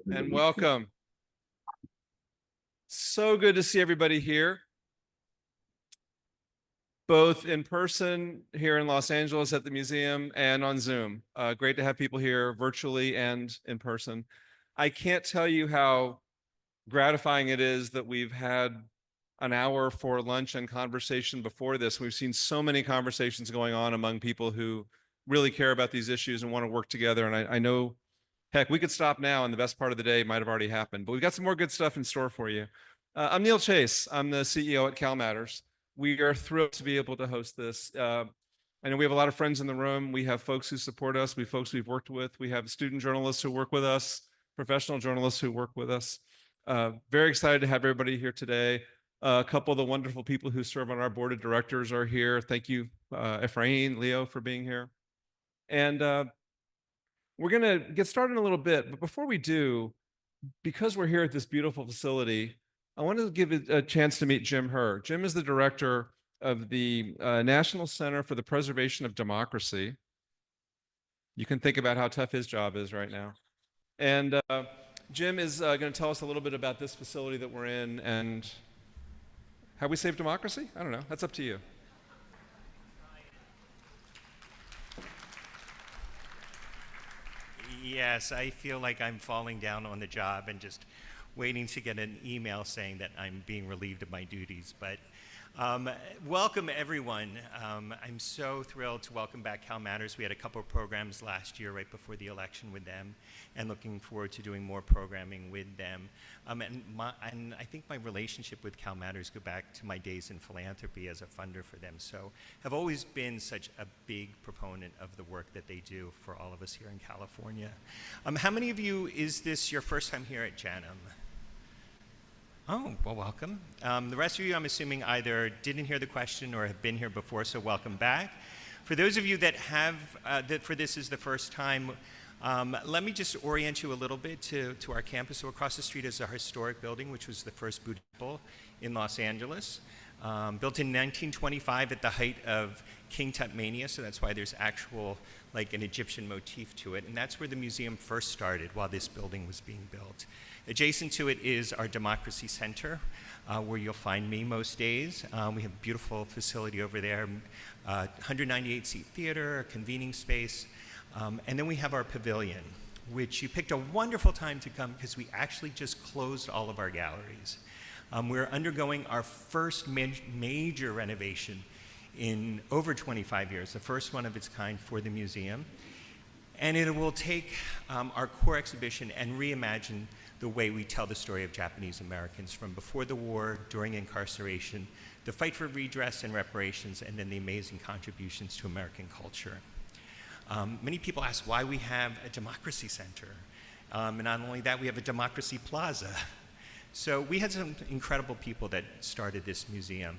And welcome. So good to see everybody here, both in person here in Los Angeles at the museum and on Zoom. Great to have people here virtually and in person. I can't tell you how gratifying it is that we've had an hour for lunch and conversation before this. We've seen so many conversations going on among people who really care about these issues and want to work together. And I know, heck, we could stop now and the best part of the day might have already happened, but we've got some more good stuff in store for you. I'm Neil Chase. I'm the CEO at CalMatters. We are thrilled to be able to host this. I know we have a lot of friends in the room. We have folks who support us. We have folks we've worked with. We have student journalists who work with us, professional journalists who work with us. Very excited to have everybody here today. A couple of the wonderful people who serve on our board of directors are here. Thank you, Efrain, Leo, for being here. And we're going to get started in a little bit, but before we do, because we're here at this beautiful facility, I want to give it a chance to meet Jim Herr. Jim is the director of the National Center for the Preservation of Democracy. You can think about how tough his job is right now. And Jim is going to tell us a little bit about this facility that we're in and how we save democracy? I don't know. That's up to you. Yes, I feel like I'm falling down on the job and just waiting to get an email saying that I'm being relieved of my duties. But welcome, everyone. I'm so thrilled to welcome back CalMatters. We had a couple of programs last year right before the election with them, and looking forward to doing more programming with them. And I think my relationship with CalMatters go back to my days in philanthropy as a funder for them. So I've always been such a big proponent of the work that they do for all of us here in California. How many of you, is this your first time here at JANM? Oh, well, welcome. The rest of you, I'm assuming, either didn't hear the question or have been here before, so welcome back. For those of you that have, that for this is the first time, let me just orient you a little bit to our campus. So across the street is our historic building, which was the first Buddhist temple in Los Angeles. Built in 1925 at the height of King Tut mania, so that's why there's actual, like, an Egyptian motif to it. And that's where the museum first started while this building was being built. Adjacent to it is our Democracy Center, where you'll find me most days. We have a beautiful facility over there, 198-seat theater, a convening space, and then we have our pavilion, which you picked a wonderful time to come because we actually just closed all of our galleries. We're undergoing our first major renovation in over 25 years, the first one of its kind for the museum. And it will take our core exhibition and reimagine the way we tell the story of Japanese Americans from before the war, during incarceration, the fight for redress and reparations, and then the amazing contributions to American culture. Many people ask why we have a Democracy Center. And not only that, we have a Democracy Plaza. So we had some incredible people that started this museum.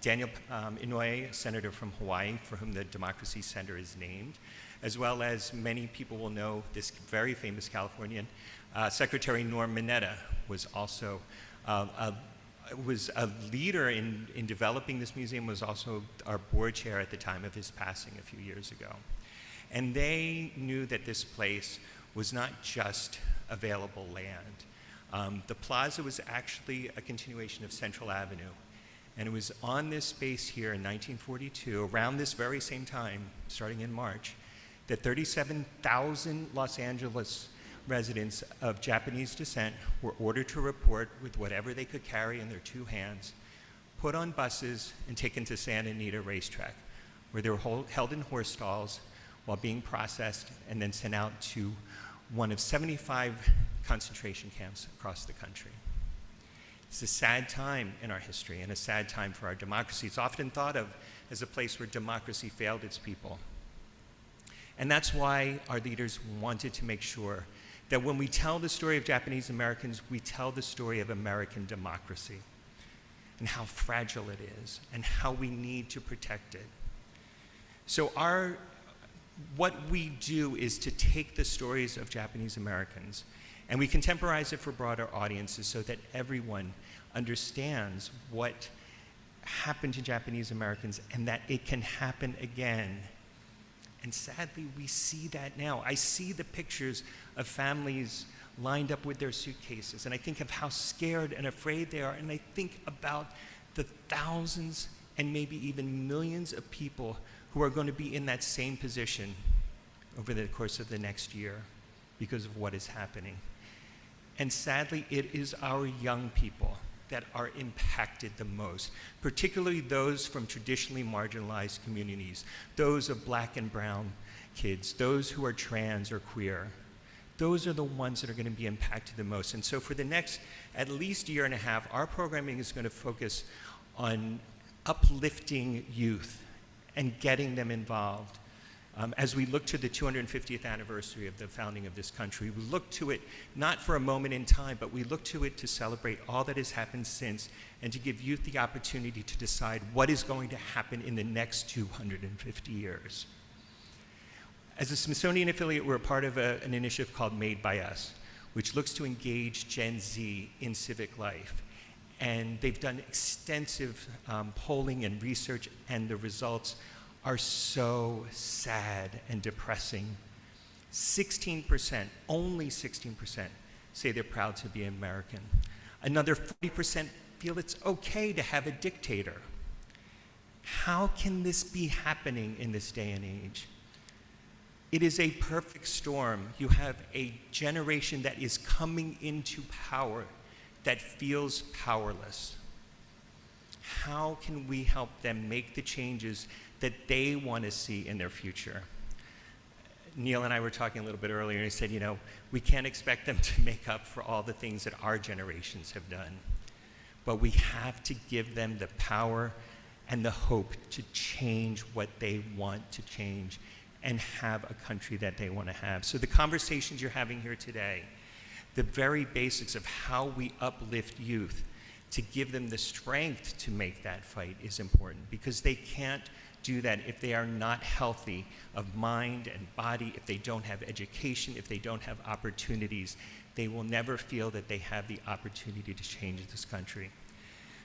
Daniel Inouye, senator from Hawaii, for whom the Democracy Center is named, as well as many people will know this very famous Californian, Secretary Norm Mineta was also was a leader in developing this museum, was also our board chair at the time of his passing a few years ago. And they knew that this place was not just available land. The plaza was actually a continuation of Central Avenue. And it was on this space here in 1942, around this very same time, starting in March, that 37,000 Los Angeles residents of Japanese descent were ordered to report with whatever they could carry in their two hands, put on buses, and taken to Santa Anita Racetrack, where they were held in horse stalls while being processed and then sent out to one of 75 concentration camps across the country. It's a sad time in our history and a sad time for our democracy. It's often thought of as a place where democracy failed its people. And that's why our leaders wanted to make sure that when we tell the story of Japanese Americans, we tell the story of American democracy and how fragile it is and how we need to protect it. So what we do is to take the stories of Japanese Americans and we contemporize it for broader audiences so that everyone understands what happened to Japanese Americans and that it can happen again. And sadly, we see that now. I see the pictures of families lined up with their suitcases. And I think of how scared and afraid they are. And I think about the thousands and maybe even millions of people who are going to be in that same position over the course of the next year because of what is happening. And sadly, it is our young people that are impacted the most, particularly those from traditionally marginalized communities, those of Black and brown kids, those who are trans or queer. Those are the ones that are going to be impacted the most. And so for the next at least year and a half, our programming is going to focus on uplifting youth and getting them involved. As we look to the 250th anniversary of the founding of this country, we look to it not for a moment in time, but we look to it to celebrate all that has happened since and to give youth the opportunity to decide what is going to happen in the next 250 years. As a Smithsonian affiliate, we're a part of an initiative called Made by Us, which looks to engage Gen Z in civic life. And they've done extensive polling and research, and the results are so sad and depressing. 16%, only 16%, say they're proud to be American. Another 40% feel it's okay to have a dictator. How can this be happening in this day and age? It is a perfect storm. You have a generation that is coming into power that feels powerless. How can we help them make the changes that they want to see in their future? Neil and I were talking a little bit earlier, and he said, we can't expect them to make up for all the things that our generations have done. But we have to give them the power and the hope to change what they want to change and have a country that they want to have. So the conversations you're having here today, the very basics of how we uplift youth to give them the strength to make that fight is important, because they can't do that if they are not healthy of mind and body, if they don't have education, if they don't have opportunities. They will never feel that they have the opportunity to change this country.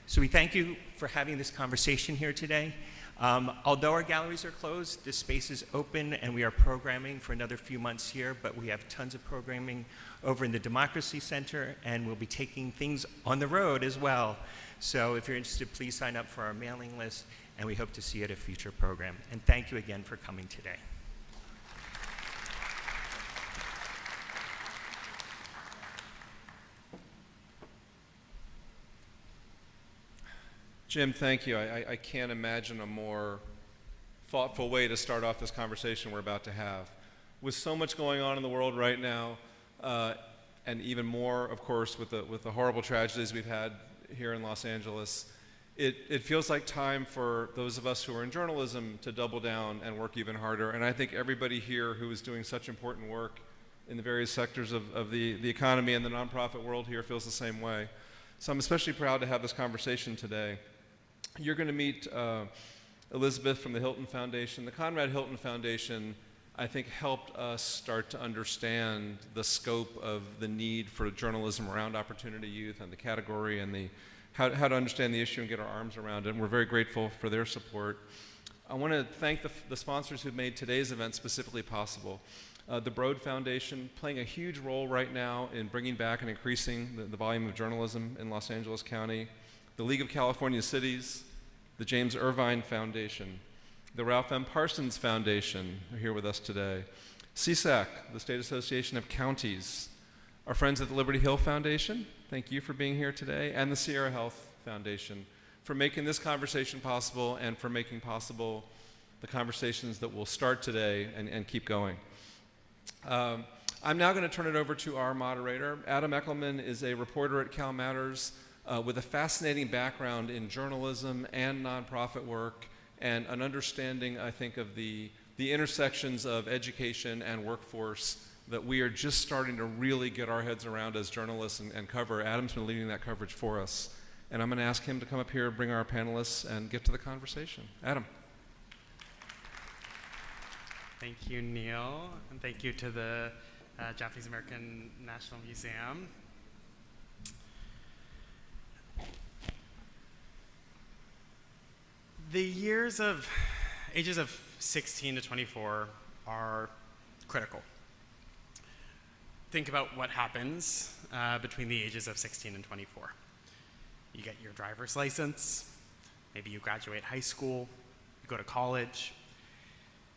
So we thank you for having this conversation here today. Although our galleries are closed, this space is open and we are programming for another few months here, but we have tons of programming over in the Democracy Center, and we'll be taking things on the road as well. So if you're interested, please sign up for our mailing list, and we hope to see you at a future program. And thank you again for coming today. Jim, thank you. I can't imagine a more thoughtful way to start off this conversation we're about to have. With so much going on in the world right now, and even more, of course, with the horrible tragedies we've had here in Los Angeles, it feels like time for those of us who are in journalism to double down and work even harder. And I think everybody here who is doing such important work in the various sectors of the economy and the nonprofit world here feels the same way. So I'm especially proud to have this conversation today. You're going to meet Elizabeth from the Hilton Foundation. The Conrad Hilton Foundation, I think, helped us start to understand the scope of the need for journalism around opportunity youth and the category and how to understand the issue and get our arms around it. And we're very grateful for their support. I want to thank the sponsors who've made today's event specifically possible. The Broad Foundation, playing a huge role right now in bringing back and increasing the volume of journalism in Los Angeles County. The League of California Cities, the James Irvine Foundation, the Ralph M. Parsons Foundation are here with us today. CSAC, the State Association of Counties, our friends at the Liberty Hill Foundation, thank you for being here today, and the Sierra Health Foundation for making this conversation possible and for making possible the conversations that will start today and keep going. I'm now going to turn it over to our moderator. Adam Eckelman is a reporter at CalMatters with a fascinating background in journalism and nonprofit work and an understanding, I think, of the intersections of education and workforce that we are just starting to really get our heads around as journalists and cover. Adam's been leading that coverage for us. And I'm going to ask him to come up here, bring our panelists, and get to the conversation. Adam. Thank you, Neil, and thank you to the Japanese American National Museum. The ages of 16 to 24 are critical. think about what happens between the ages of 16 and 24. You get your driver's license, maybe you graduate high school, you go to college,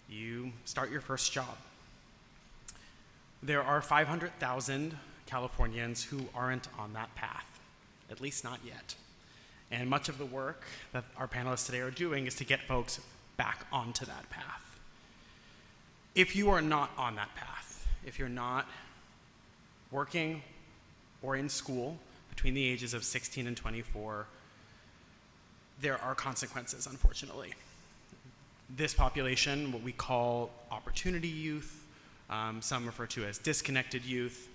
you start your first job. There are 500,000 Californians who aren't on that path, at least not yet. And much of the work that our panelists today are doing is to get folks back onto that path. If you are not on that path, if you're not working or in school between the ages of 16 and 24, there are consequences, unfortunately. This population, what we call opportunity youth, some refer to as disconnected youth,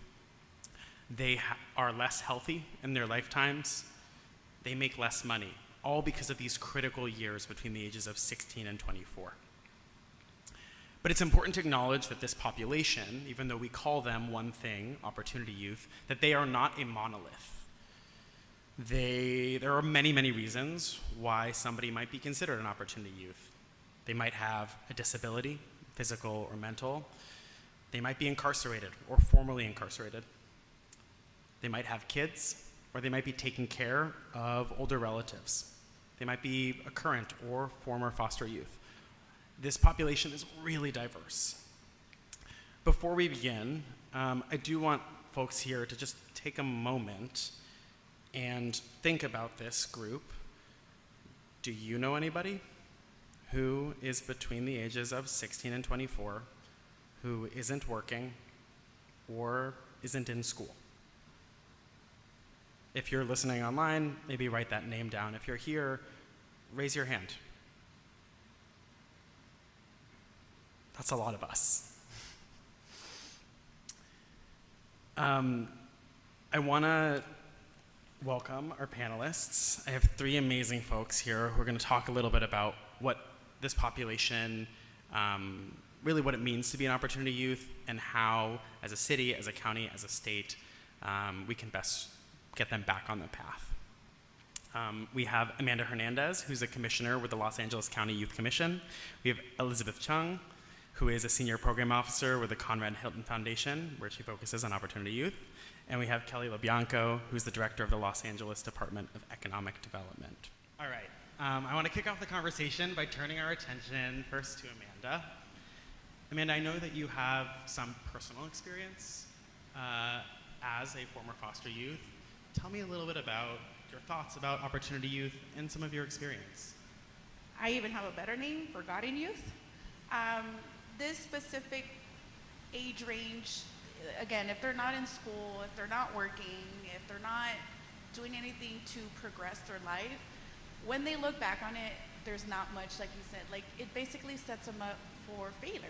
they are less healthy in their lifetimes. They make less money, all because of these critical years between the ages of 16 and 24. But it's important to acknowledge that this population, even though we call them one thing, opportunity youth, that they are not a monolith. There are many, many reasons why somebody might be considered an opportunity youth. They might have a disability, physical or mental. They might be incarcerated or formerly incarcerated. They might have kids, or they might be taking care of older relatives. They might be a current or former foster youth. This population is really diverse. Before we begin, I do want folks here to just take a moment and think about this group. Do you know anybody who is between the ages of 16 and 24 who isn't working or isn't in school? If you're listening online, maybe write that name down. If you're here, raise your hand. That's a lot of us. I want to welcome our panelists. I have three amazing folks here who are going to talk a little bit about what this population, really what it means to be an opportunity youth, and how, as a city, as a county, as a state, we can best get them back on the path. We have Amanda Hernandez, who's a commissioner with the Los Angeles County Youth Commission. We have Elizabeth Chung, who is a senior program officer with the Conrad Hilton Foundation, where she focuses on opportunity youth. And we have Kelly LaBianco, who's the director of the Los Angeles Department of Economic Development. All right, I want to kick off the conversation by turning our attention first to Amanda. Amanda, I know that you have some personal experience as a former foster youth. Tell me a little bit about your thoughts about opportunity youth and some of your experience. I even have a better name, Forgotten Youth. This specific age range, again, if they're not in school, if they're not working, if they're not doing anything to progress their life, when they look back on it, there's not much, like you said, like it basically sets them up for failure.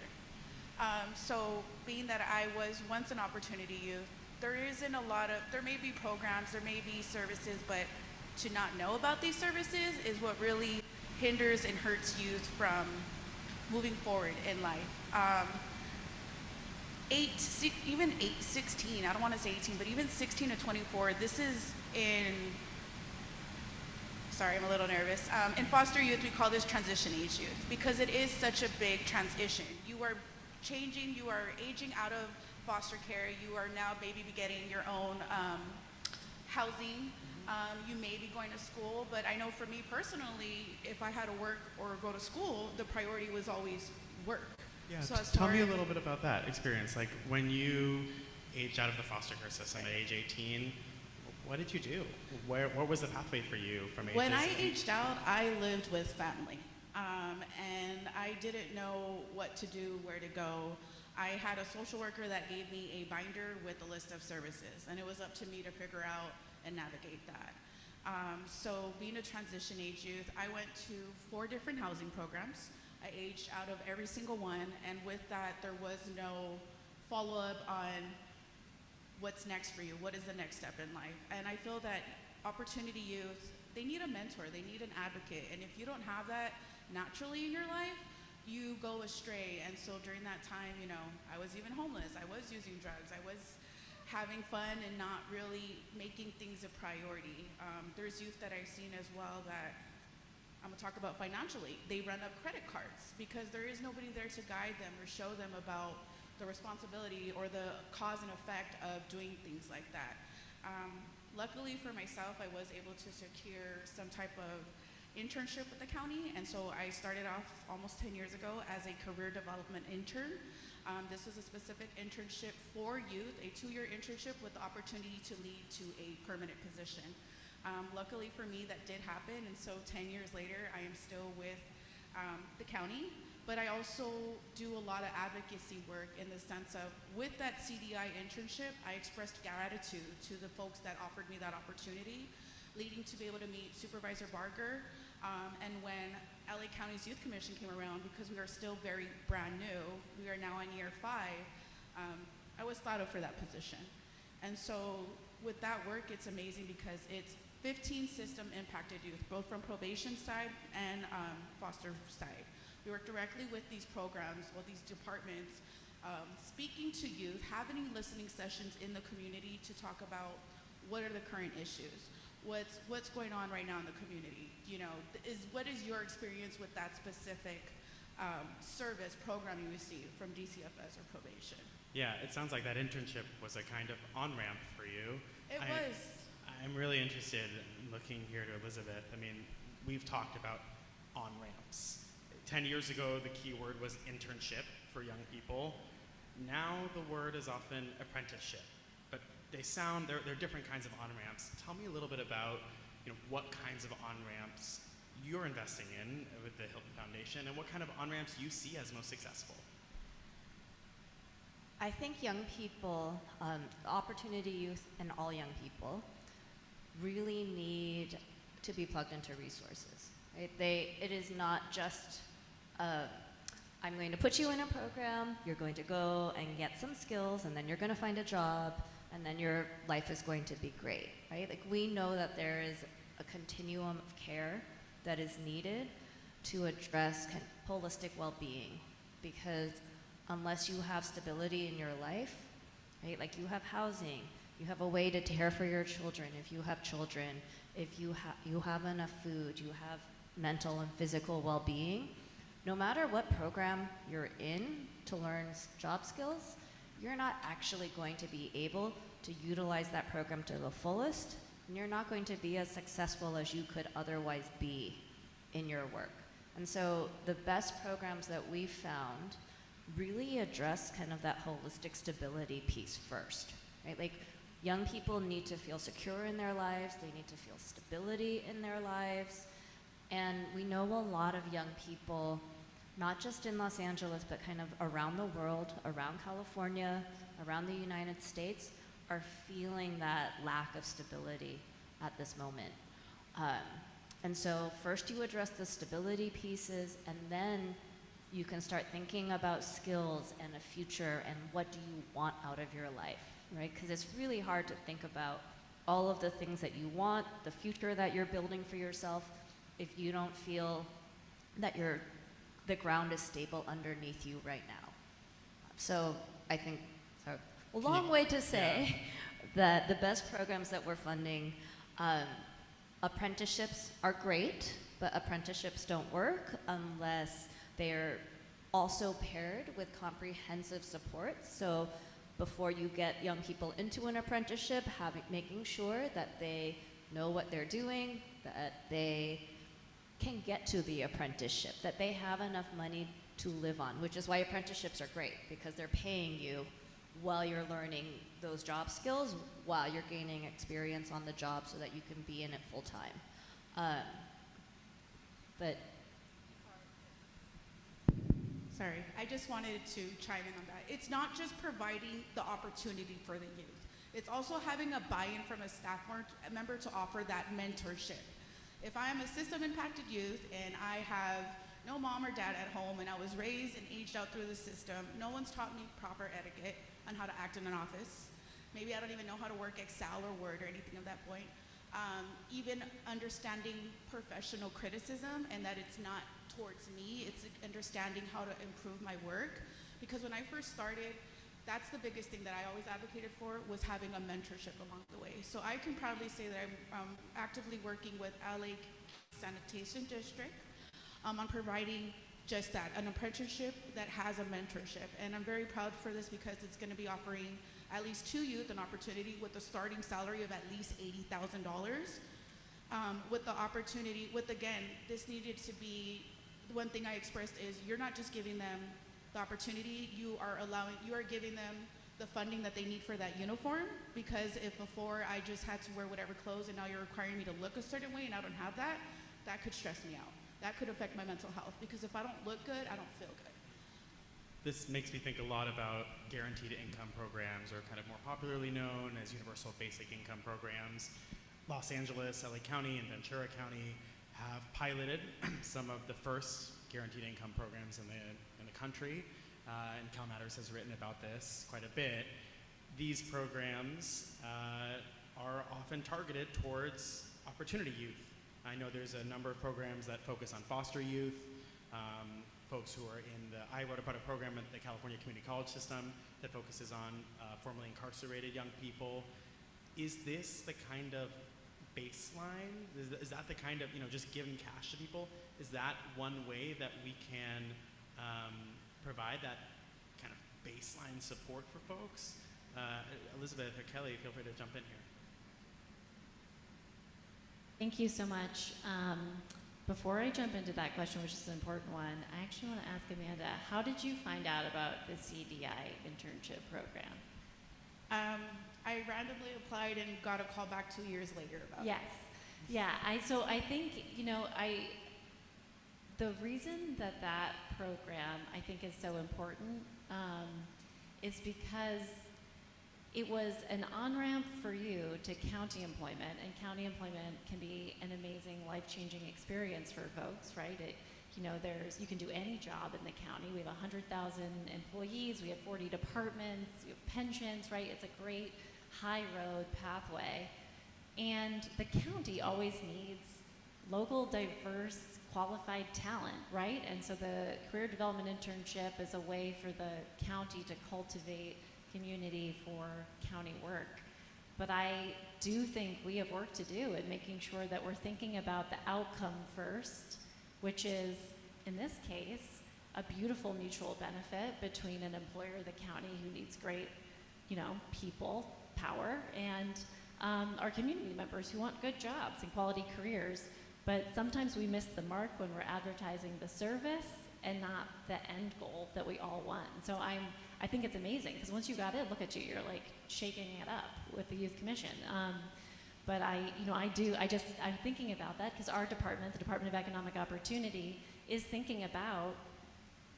So being that I was once an opportunity youth, there may be programs, there may be services, but to not know about these services is what really hinders and hurts youth from moving forward in life. 16, I don't want to say 18, but even 16 to 24, this is sorry, I'm a little nervous. In foster youth, we call this transition age youth because it is such a big transition. You are changing, you are aging out of foster care, you are now maybe getting your own housing. You may be going to school, but I know for me personally, if I had to work or go to school, the priority was always work. Yeah, so tell me a little bit about that experience. Like when you aged out of the foster care system at age 18, what did you do? What was the pathway for you from age? When I aged out, I lived with family, and I didn't know what to do, where to go. I had a social worker that gave me a binder with a list of services, and it was up to me to figure out and navigate that. So being a transition age youth, I went to 4 different housing programs. I aged out of every single one, and with that, there was no follow-up on what's next for you, what is the next step in life. And I feel that opportunity youth, they need a mentor, they need an advocate, and if you don't have that naturally in your life, you go astray. And so during that time, you know, I was even homeless, I was using drugs, I was having fun and not really making things a priority. There's youth that I've seen as well that, I'm gonna talk about financially, they run up credit cards because there is nobody there to guide them or show them about the responsibility or the cause and effect of doing things like that. Luckily for myself, I was able to secure some type of internship with the county, and so I started off almost 10 years ago as a career development intern. This was a specific internship for youth, a 2-year internship with the opportunity to lead to a permanent position. Luckily for me, that did happen, and so 10 years later, I am still with the county, but I also do a lot of advocacy work in the sense of, with that CDI internship, I expressed gratitude to the folks that offered me that opportunity, leading to be able to meet Supervisor Barker, and when LA County's Youth Commission came around, because we are still very brand new, we are now in year 5, I was thought of for that position. And so with that work, it's amazing because it's 15 system impacted youth, both from probation side and foster side. We work directly with these programs or these departments, speaking to youth, having listening sessions in the community to talk about what are the current issues, what's going on right now in the community. You know, what is your experience with that specific service program you receive from DCFS or probation? Yeah, it sounds like that internship was a kind of on-ramp for you. It was. I'm really interested in looking here to Elizabeth. I mean, we've talked about on-ramps. 10 years ago, the key word was internship for young people. Now the word is often apprenticeship, but they're different kinds of on-ramps. Tell me a little bit about, what kinds of on-ramps you're investing in with the Hilton Foundation, and what kind of on-ramps you see as most successful. I think young people, opportunity youth and all young people really need to be plugged into resources. Right? It is not just, I'm going to put you in a program, you're going to go and get some skills, and then you're going to find a job, and then your life is going to be great. Right? Like, we know that there is a continuum of care that is needed to address holistic well-being, because unless you have stability in your life, right? Like, you have housing, you have a way to care for your children, if you have children, if you have enough food, you have mental and physical well-being, no matter what program you're in to learn job skills, you're not actually going to be able to utilize that program to the fullest, and you're not going to be as successful as you could otherwise be in your work. And so the best programs that we've found really address kind of that holistic stability piece first, right? Like, young people need to feel secure in their lives, they need to feel stability in their lives, and we know a lot of young people, not just in Los Angeles, but kind of around the world, around California, around the United States, are feeling that lack of stability at this moment. And so first you address the stability pieces, and then you can start thinking about skills and a future and what do you want out of your life, right? Because it's really hard to think about all of the things that you want, the future that you're building for yourself, if you don't feel that the ground is stable underneath you right now. So I think, a long way to say that the best programs that we're funding, apprenticeships are great, but apprenticeships don't work unless they're also paired with comprehensive support. So before you get young people into an apprenticeship, making sure that they know what they're doing, that they can get to the apprenticeship, that they have enough money to live on, which is why apprenticeships are great, because they're paying you while you're learning those job skills, while you're gaining experience on the job so that you can be in it full time. Sorry, I just wanted to chime in on that. It's not just providing the opportunity for the youth. It's also having a buy-in from a staff member to offer that mentorship. If I am a system impacted youth and I have no mom or dad at home and I was raised and aged out through the system, no one's taught me proper etiquette on how to act in an office. Maybe I don't even know how to work Excel or Word or anything of that point. Even understanding professional criticism, and that it's not towards me, it's understanding how to improve my work. Because when I first started, that's the biggest thing that I always advocated for, was having a mentorship along the way. So I can proudly say that I'm actively working with LA Sanitation District on providing just that, an apprenticeship that has a mentorship. And I'm very proud for this because it's going to be offering at least 2 youth an opportunity with a starting salary of at least $80,000. With the opportunity, again, this needed to be, one thing I expressed is you're not just giving them the opportunity, you are giving them the funding that they need for that uniform, because if before I just had to wear whatever clothes and now you're requiring me to look a certain way and I don't have that, that could stress me out. That could affect my mental health, because if I don't look good, I don't feel good. This makes me think a lot about guaranteed income programs, or kind of more popularly known as universal basic income programs. Los Angeles, LA County, and Ventura County have piloted some of the first guaranteed income programs in the country, and CalMatters has written about this quite a bit. These programs are often targeted towards opportunity youth. I know there's a number of programs that focus on foster youth, folks who are I wrote about a program at the California Community College System that focuses on formerly incarcerated young people. Is this the kind of baseline? Is that the kind of, just giving cash to people? Is that one way that we can provide that kind of baseline support for folks? Elizabeth or Kelly, feel free to jump in here. Thank you so much. Before I jump into that question, which is an important one, I actually want to ask Amanda, how did you find out about the CDI internship program? I randomly applied and got a call back 2 years later about Yes. it. Yeah, so I think, the reason that program I think is so important is because it was an on-ramp for you to county employment, and county employment can be an amazing, life-changing experience for folks, right? You can do any job in the county. We have 100,000 employees, we have 40 departments, we have pensions, right? It's a great high road pathway. And the county always needs local, diverse, qualified talent, right? And so the career development internship is a way for the county to cultivate community for county work. But I do think we have work to do in making sure that we're thinking about the outcome first, which is, in this case, a beautiful mutual benefit between an employer, the county, who needs great, people, power, and our community members who want good jobs and quality careers. But sometimes we miss the mark when we're advertising the service and not the end goal that we all want. So I think it's amazing, because once you got it, look at you, you're like shaking it up with the Youth Commission. But I'm thinking about that because our department, the Department of Economic Opportunity, is thinking about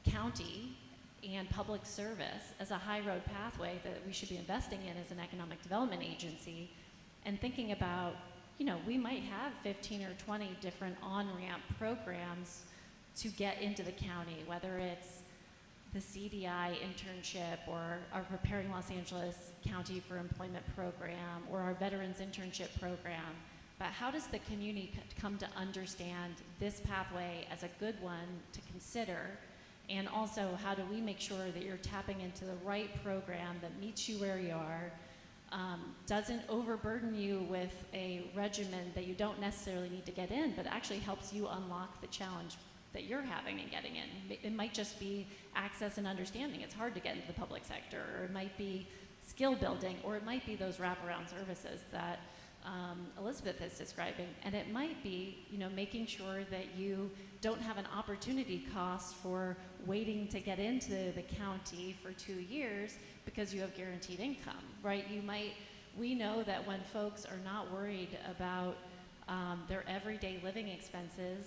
county and public service as a high road pathway that we should be investing in as an economic development agency, and thinking about, we might have 15 or 20 different on-ramp programs to get into the county, whether it's the CDI internship or our Preparing Los Angeles County for Employment program or our Veterans Internship program. But how does the community come to understand this pathway as a good one to consider? And also, how do we make sure that you're tapping into the right program that meets you where you are, doesn't overburden you with a regimen that you don't necessarily need to get in, but actually helps you unlock the challenge that you're having in getting in? It might just be access and understanding. It's hard to get into the public sector, or it might be skill building, or it might be those wraparound services that Elizabeth is describing. And it might be, making sure that you don't have an opportunity cost for waiting to get into the county for 2 years because you have guaranteed income, right? We know that when folks are not worried about their everyday living expenses,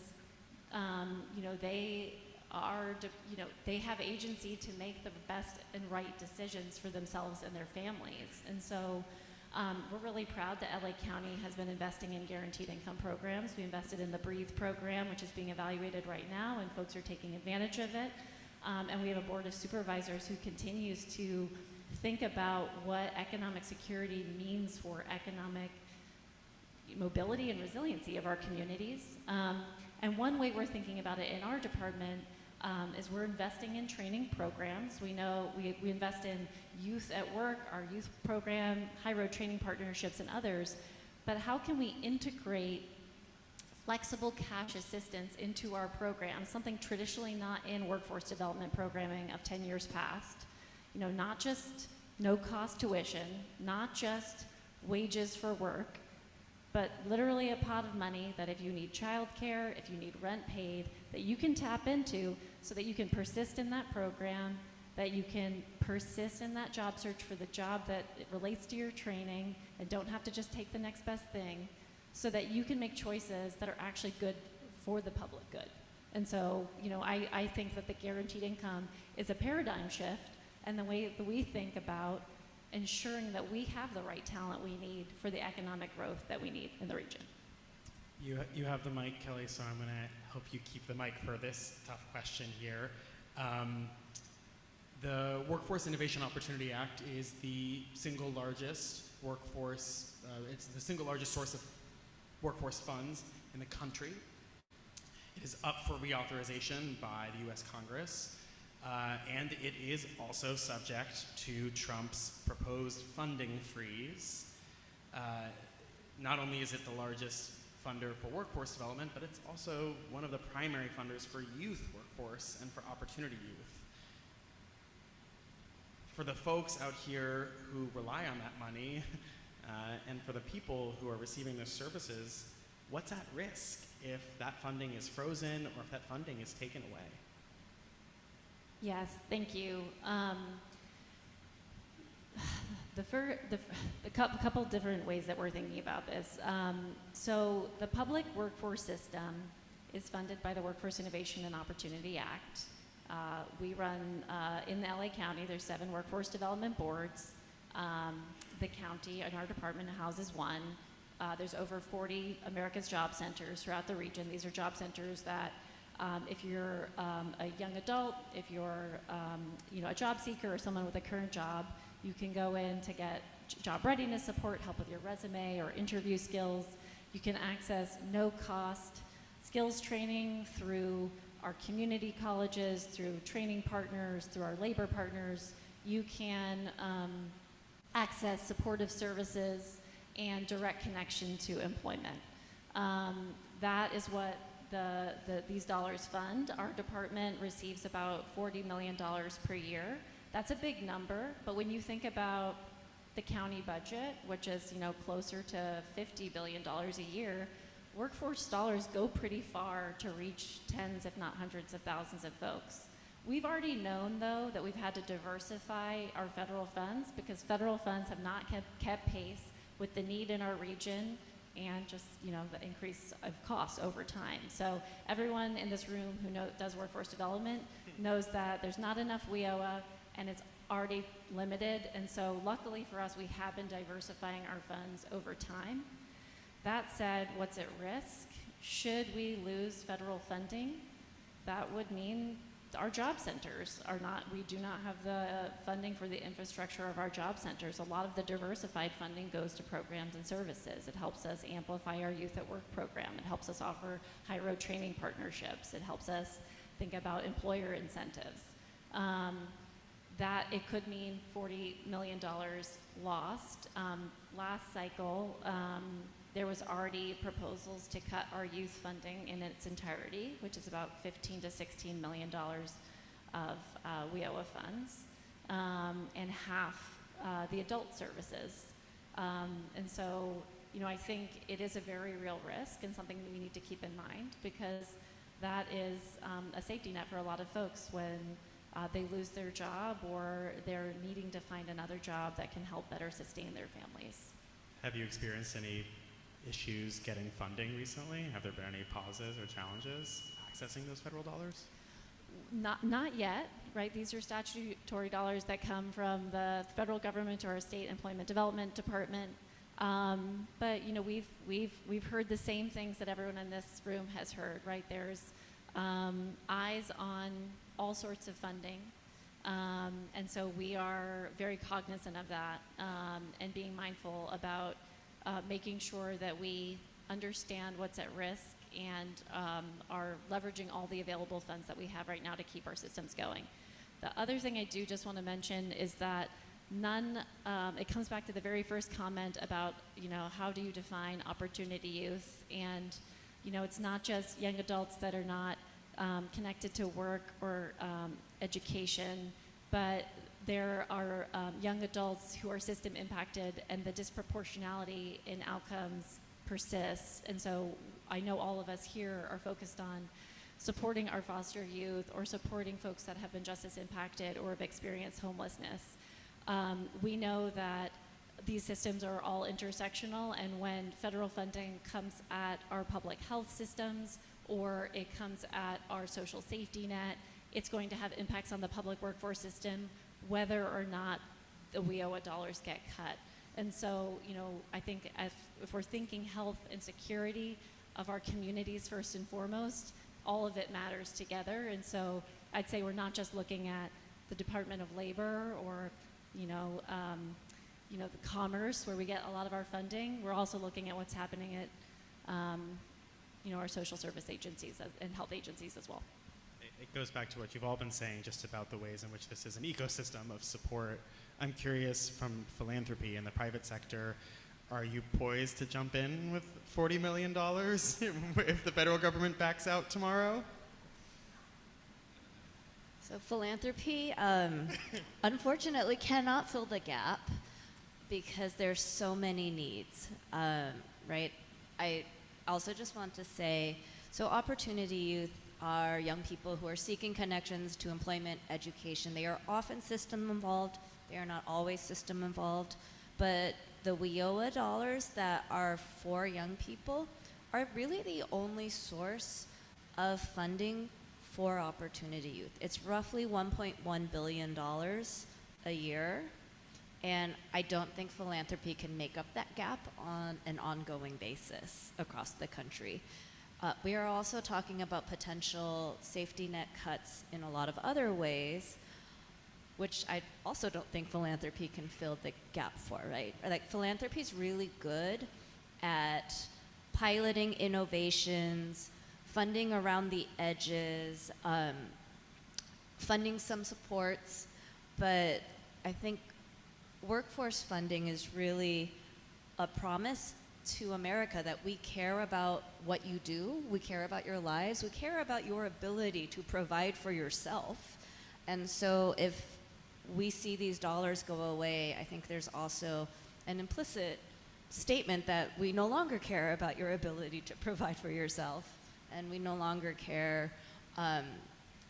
they have agency to make the best and right decisions for themselves and their families. And so we're really proud that LA County has been investing in guaranteed income programs. We invested in the Breathe program, which is being evaluated right now, and folks are taking advantage of it. And we have a board of supervisors who continues to think about what economic security means for economic mobility and resiliency of our communities. And one way we're thinking about it in our department is we're investing in training programs. We know we invest in youth at work, our youth program, high road training partnerships, and others. But how can we integrate flexible cash assistance into our program, something traditionally not in workforce development programming of 10 years past. You know, not just no-cost tuition, not just wages for work, but literally a pot of money that if you need childcare, if you need rent paid, that you can tap into so that you can persist in that program, that you can persist in that job search for the job that relates to your training and don't have to just take the next best thing, so that you can make choices that are actually good for the public good. And so, you know, I think that the guaranteed income is a paradigm shift, and the way that we think about ensuring that we have the right talent we need for the economic growth that we need in the region. You have the mic, Kelly, so I'm going to hope you keep the mic for this tough question here. The Workforce Innovation Opportunity Act is the single largest it's the single largest source of workforce funds in the country. It is up for reauthorization by the US Congress, and it is also subject to Trump's proposed funding freeze. Not only is it the largest funder for workforce development, but it's also one of the primary funders for youth workforce and for opportunity youth. For the folks out here who rely on that money, and for the people who are receiving those services, what's at risk if that funding is frozen or if that funding is taken away? Yes, thank you. A couple different ways that we're thinking about this. So the public workforce system is funded by the Workforce Innovation and Opportunity Act. We run, in the LA County, there's 7 workforce development boards. The county and our department houses one. There's over 40 America's Job Centers throughout the region. These are job centers that if you're a young adult, if you're a job seeker or someone with a current job, you can go in to get job readiness support, help with your resume or interview skills. You can access no-cost skills training through our community colleges, through training partners, through our labor partners. You can access supportive services and direct connection to employment. That is what these dollars fund. Our department receives about $40 million per year. That's a big number, but when you think about the county budget, which is closer to $50 billion a year, workforce dollars go pretty far to reach tens, if not hundreds of thousands of folks. We've already known, though, that we've had to diversify our federal funds because federal funds have not kept pace with the need in our region and just the increase of costs over time. So everyone in this room who does workforce development knows that there's not enough WIOA and it's already limited. And so luckily for us, we have been diversifying our funds over time. That said, what's at risk? Should we lose federal funding, that would mean our job centers we do not have the funding for the infrastructure of our job centers. A lot of the diversified funding goes to programs and services. It helps us amplify our Youth at Work program. It helps us offer high road training partnerships. It helps us think about employer incentives. That it could mean $40 million lost. Last cycle, there was already proposals to cut our youth funding in its entirety, which is about $15 to $16 million of WIOA funds, and half the adult services. And so, I think it is a very real risk and something that we need to keep in mind because that is a safety net for a lot of folks when they lose their job or they're needing to find another job that can help better sustain their families. Have you experienced any issues getting funding recently? Have there been any pauses or challenges accessing those federal dollars? Not yet, right? These are statutory dollars that come from the federal government or our state employment development department. But we've heard the same things that everyone in this room has heard, right? There's eyes on all sorts of funding. And so we are very cognizant of that and being mindful about making sure that we understand what's at risk and are leveraging all the available funds that we have right now to keep our systems going. The other thing I do just want to mention is that it comes back to the very first comment about, how do you define opportunity youth? And It's not just young adults that are not connected to work or education, but there are young adults who are system impacted, and the disproportionality in outcomes persists. And so I know all of us here are focused on supporting our foster youth or supporting folks that have been justice impacted or have experienced homelessness. We know that these systems are all intersectional, and when federal funding comes at our public health systems or it comes at our social safety net, it's going to have impacts on the public workforce system, whether or not the WIOA dollars get cut. And so, I think if we're thinking health and security of our communities first and foremost, all of it matters together. And so I'd say we're not just looking at the Department of Labor or, the Commerce, where we get a lot of our funding. We're also looking at what's happening at, our social service agencies and health agencies as well. It goes back to what you've all been saying just about the ways in which this is an ecosystem of support. I'm curious, from philanthropy in the private sector, are you poised to jump in with $40 million if the federal government backs out tomorrow? So philanthropy, unfortunately, cannot fill the gap because there's so many needs, right? I also just want to say, so Opportunity Youth are young people who are seeking connections to employment, education. They are often system involved. They are not always system involved, but the WIOA dollars that are for young people are really the only source of funding for Opportunity Youth. It's roughly $1.1 billion a year, and I don't think philanthropy can make up that gap on an ongoing basis across the country. We are also talking about potential safety net cuts in a lot of other ways, which I also don't think philanthropy can fill the gap for, right? Like, philanthropy is really good at piloting innovations, funding around the edges, funding some supports, but I think workforce funding is really a promise to America that we care about what you do, we care about your lives, we care about your ability to provide for yourself. And so if we see these dollars go away, I think there's also an implicit statement that we no longer care about your ability to provide for yourself, and we no longer care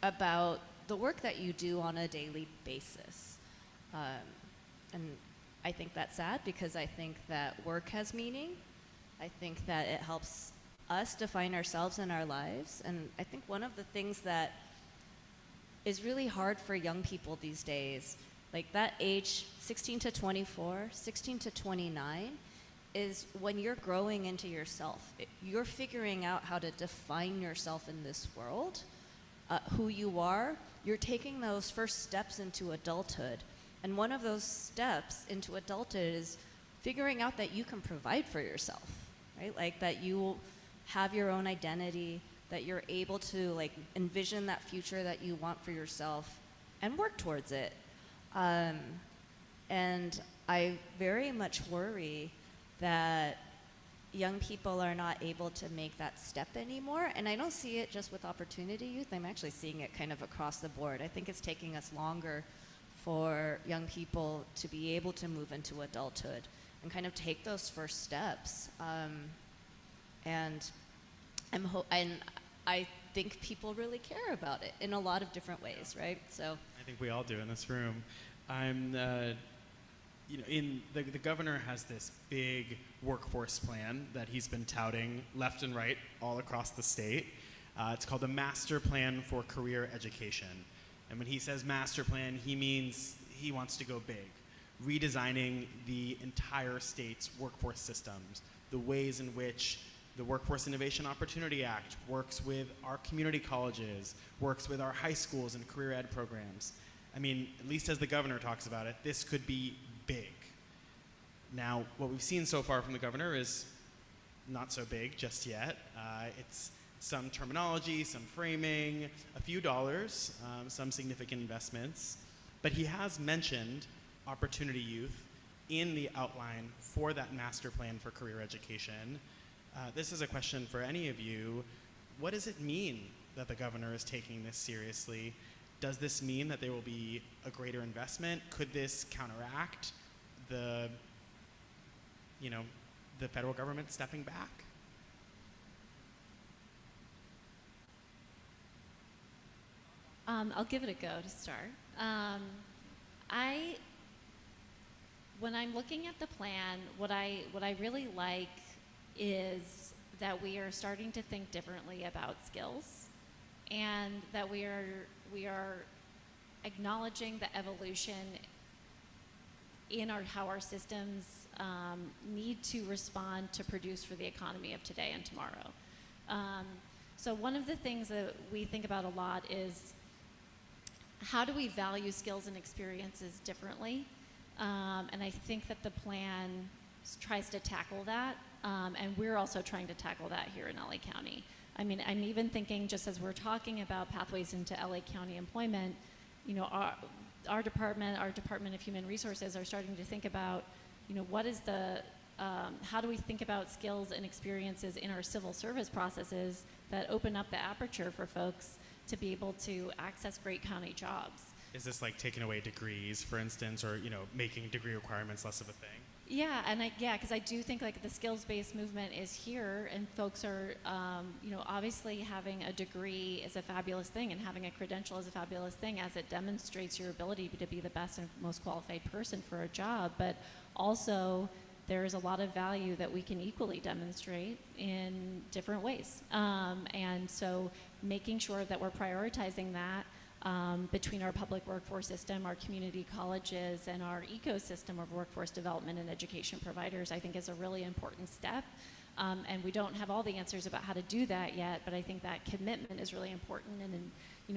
about the work that you do on a daily basis. And I think that's sad, because I think that work has meaning. I think that it helps us define ourselves and our lives. And I think one of the things that is really hard for young people these days, like that age 16 to 24, 16 to 29, is when you're growing into yourself. You're figuring out how to define yourself in this world, who you are. You're taking those first steps into adulthood. And one of those steps into adulthood is figuring out that you can provide for yourself, right? Like that you have your own identity, that you're able to like envision that future that you want for yourself and work towards it. And I very much worry that young people are not able to make that step anymore. And I don't see it just with Opportunity Youth. I'm actually seeing it kind of across the board. I think it's taking us longer for young people to be able to move into adulthood and kind of take those first steps. And I think people really care about it in a lot of different ways, right? So I think we all do in this room. The governor has this big workforce plan that he's been touting left and right all across the state. It's called the Master Plan for Career Education. And when he says master plan, he means he wants to go big, redesigning the entire state's workforce systems, the ways in which the Workforce Innovation Opportunity Act works with our community colleges, works with our high schools and career ed programs. I mean, at least as the governor talks about it, this could be big. Now, what we've seen so far from the governor is not so big just yet. It's some terminology, some framing, a few dollars, some significant investments. But he has mentioned Opportunity Youth in the outline for that master plan for career education. This is a question for any of you. What does it mean that the governor is taking this seriously? Does this mean that there will be a greater investment? Could this counteract the federal government stepping back? I'll give it a go to start. When I'm looking at the plan, what I really like is that we are starting to think differently about skills, and that we are acknowledging the evolution in how our systems need to respond to produce for the economy of today and tomorrow. So one of the things that we think about a lot is, how do we value skills and experiences differently? And I think that the plan tries to tackle that, and we're also trying to tackle that here in LA County. I mean, I'm even thinking, just as we're talking about pathways into LA County employment, our Department of Human Resources are starting to think about, what is how do we think about skills and experiences in our civil service processes that open up the aperture for folks to be able to access great county jobs. Is this like taking away degrees, for instance, or making degree requirements less of a thing? Yeah, and because I do think like the skills-based movement is here, and folks are, obviously having a degree is a fabulous thing, and having a credential is a fabulous thing, as it demonstrates your ability to be the best and most qualified person for a job. But also, there is a lot of value that we can equally demonstrate in different ways, and so making sure that we're prioritizing that. Between our public workforce system, our community colleges, and our ecosystem of workforce development and education providers, I think is a really important step. And we don't have all the answers about how to do that yet, but I think that commitment is really important, and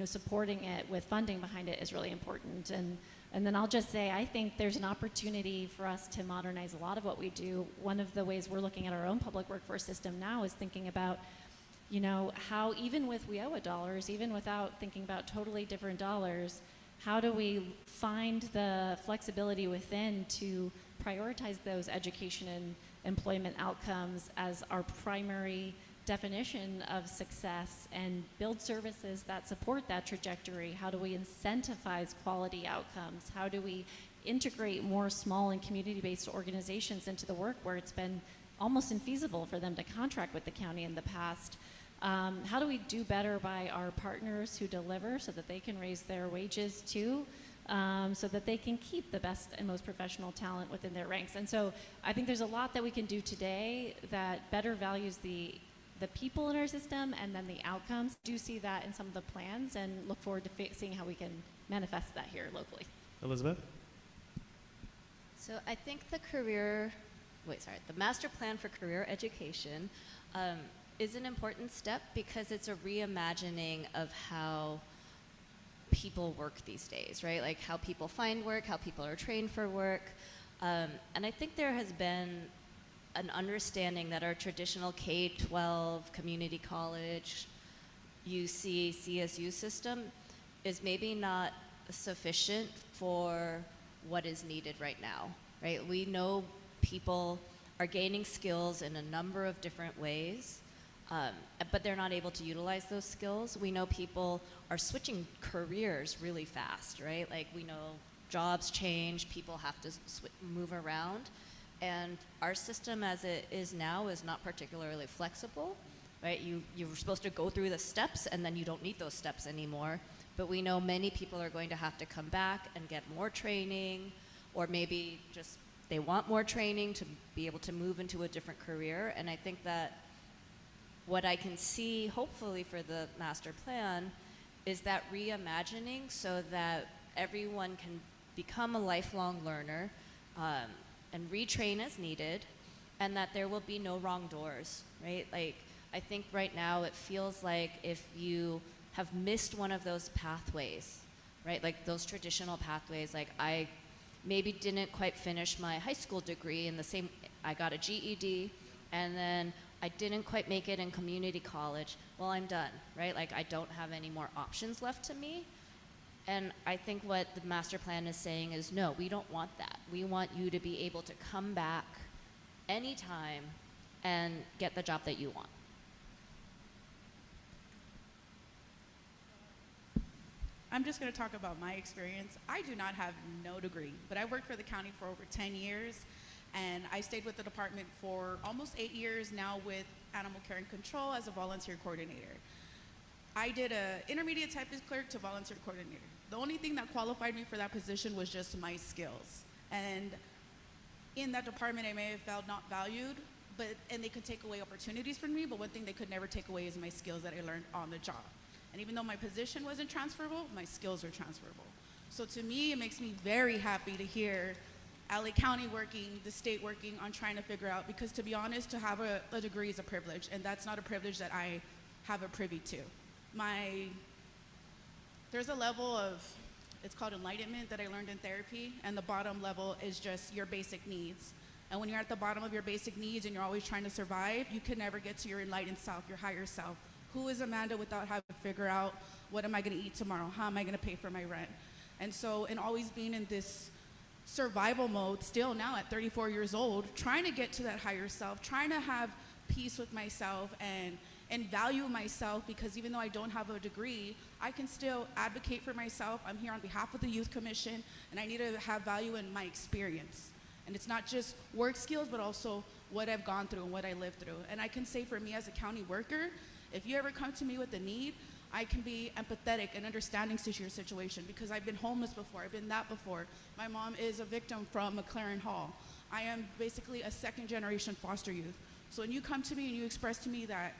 supporting it with funding behind it is really important. And then I'll just say, I think there's an opportunity for us to modernize a lot of what we do. One of the ways we're looking at our own public workforce system now is thinking about how even with WIOA dollars, even without thinking about totally different dollars, how do we find the flexibility within to prioritize those education and employment outcomes as our primary definition of success, and build services that support that trajectory? How do we incentivize quality outcomes? How do we integrate more small and community-based organizations into the work where it's been almost infeasible for them to contract with the county in the past? How do we do better by our partners who deliver, so that they can raise their wages too, so that they can keep the best and most professional talent within their ranks? And so I think there's a lot that we can do today that better values the people in our system, and then the outcomes. Do see that in some of the plans, and look forward to seeing how we can manifest that here locally. Elizabeth? So I think the master plan for career education is an important step, because it's a reimagining of how people work these days, right? Like how people find work, how people are trained for work. And I think there has been an understanding that our traditional K-12 community college, UC, CSU system is maybe not sufficient for what is needed right now, right? We know people are gaining skills in a number of different ways, but they're not able to utilize those skills. We know people are switching careers really fast, right? Like we know jobs change, people have to move around, and our system as it is now is not particularly flexible, right? You're supposed to go through the steps, and then you don't need those steps anymore. But we know many people are going to have to come back and get more training, or maybe just they want more training to be able to move into a different career. And I think that what I can see, hopefully, for the master plan is that reimagining, so that everyone can become a lifelong learner and retrain as needed, and that there will be no wrong doors, right? Like, I think right now it feels like if you have missed one of those pathways, right? Like those traditional pathways, like I maybe didn't quite finish my high school degree in the same, I got a GED, and then I didn't quite make it in community college. Well, I'm done, right? Like I don't have any more options left to me. And I think what the master plan is saying is, no, we don't want that. We want you to be able to come back anytime and get the job that you want. I'm just going to talk about my experience. I do not have no degree, but I worked for the county for over 10 years, and I stayed with the department for almost 8 years now with animal care and control as a volunteer coordinator. I did a intermediate typist clerk to volunteer coordinator. The only thing that qualified me for that position was just my skills. And in that department, I may have felt not valued, and they could take away opportunities from me, but one thing they could never take away is my skills that I learned on the job. And even though my position wasn't transferable, my skills are transferable. So to me, it makes me very happy to hear LA County working, the state working on trying to figure out, because to be honest, to have a degree is a privilege, and that's not a privilege that I have a privy to. There's a level of, it's called enlightenment, that I learned in therapy, and the bottom level is just your basic needs. And when you're at the bottom of your basic needs and you're always trying to survive, you can never get to your enlightened self, your higher self. Who is Amanda without having to figure out, what am I gonna eat tomorrow? How am I gonna pay for my rent? And so, and always being in this survival mode, still now at 34 years old, trying to get to that higher self, trying to have peace with myself and value myself, because even though I don't have a degree, I can still advocate for myself. I'm here on behalf of the Youth Commission, and I need to have value in my experience. And it's not just work skills, but also what I've gone through and what I lived through. And I can say for me as a county worker, if you ever come to me with a need, I can be empathetic and understanding to your situation, because I've been homeless before, I've been that before. My mom is a victim from McLaren Hall. I am basically a second generation foster youth. So when you come to me and you express to me that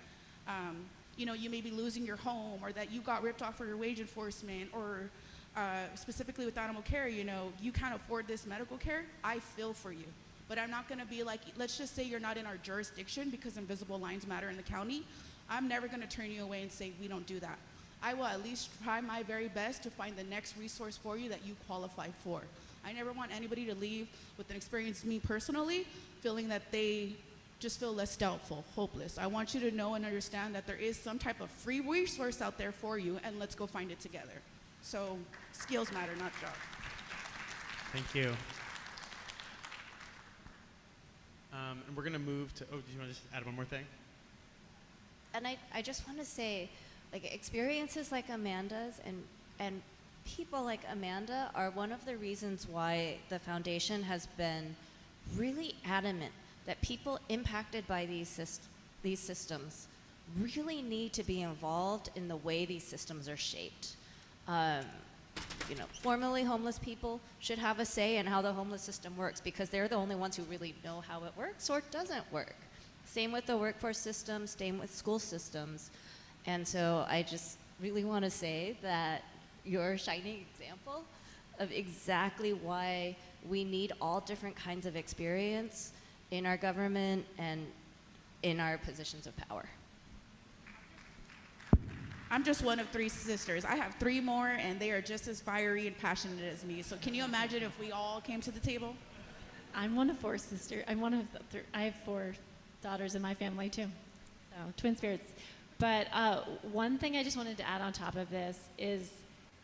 you may be losing your home, or that you got ripped off for your wage enforcement, or specifically with animal care, you can't afford this medical care, I feel for you. But I'm not gonna be like, let's just say you're not in our jurisdiction, because invisible lines matter in the county. I'm never gonna turn you away and say, we don't do that. I will at least try my very best to find the next resource for you that you qualify for. I never want anybody to leave with an experience, me personally, feeling that they just feel less doubtful, hopeless. I want you to know and understand that there is some type of free resource out there for you, and let's go find it together. So skills matter, not jobs. Thank you. And we're gonna move to, do you wanna just add one more thing? And I just want to say, like, experiences like Amanda's and people like Amanda are one of the reasons why the foundation has been really adamant that people impacted by these systems really need to be involved in the way these systems are shaped. Formerly homeless people should have a say in how the homeless system works, because they're the only ones who really know how it works or doesn't work. Same with the workforce system, same with school systems. And so I just really want to say that you're a shining example of exactly why we need all different kinds of experience in our government and in our positions of power. I'm just one of 3 sisters. I have 3 more, and they are just as fiery and passionate as me. So can you imagine if we all came to the table? I'm one of 4 sisters. I have 4 daughters in my family too, so twin spirits. But one thing I just wanted to add on top of this is